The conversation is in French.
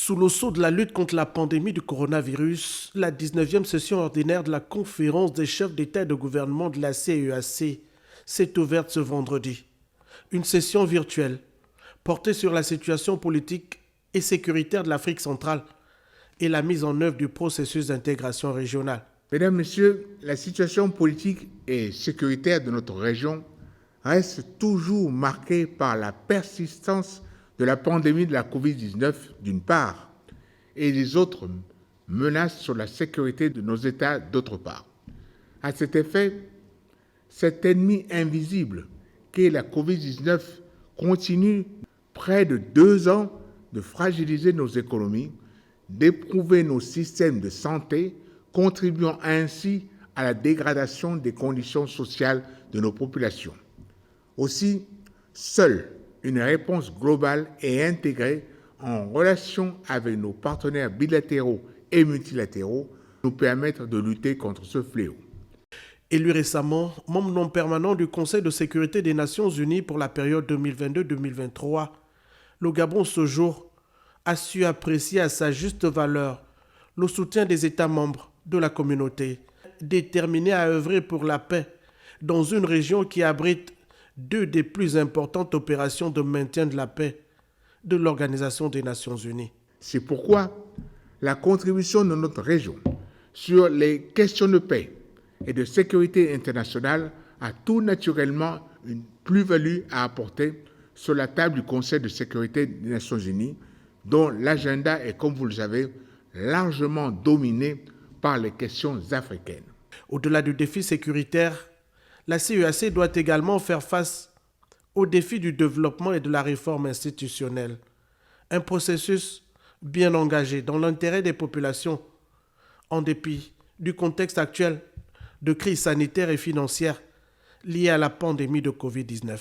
Sous le sceau de la lutte contre la pandémie du coronavirus, la 19e session ordinaire de la conférence des chefs d'État et de gouvernement de la CEAC s'est ouverte ce vendredi. Une session virtuelle portée sur la situation politique et sécuritaire de l'Afrique centrale et la mise en œuvre du processus d'intégration régionale. Mesdames, Messieurs, la situation politique et sécuritaire de notre région reste toujours marquée par la persistance de la pandémie de la COVID-19 d'une part et les autres menaces sur la sécurité de nos États d'autre part. À cet effet, cet ennemi invisible qu'est la COVID-19 continue près de 2 ans de fragiliser nos économies, d'éprouver nos systèmes de santé, contribuant ainsi à la dégradation des conditions sociales de nos populations. Aussi, seule une réponse globale et intégrée en relation avec nos partenaires bilatéraux et multilatéraux nous permettre de lutter contre ce fléau. Élu récemment membre non permanent du Conseil de sécurité des Nations Unies pour la période 2022-2023, le Gabon ce jour a su apprécier à sa juste valeur le soutien des États membres de la communauté, déterminés à œuvrer pour la paix dans une région qui abrite 2 des plus importantes opérations de maintien de la paix de l'Organisation des Nations Unies. C'est pourquoi la contribution de notre région sur les questions de paix et de sécurité internationale a tout naturellement une plus-value à apporter sur la table du Conseil de sécurité des Nations Unies, dont l'agenda est, comme vous le savez, largement dominé par les questions africaines. Au-delà du défi sécuritaire, la CEAC doit également faire face aux défis du développement et de la réforme institutionnelle. Un processus bien engagé dans l'intérêt des populations, en dépit du contexte actuel de crise sanitaire et financière liée à la pandémie de Covid-19.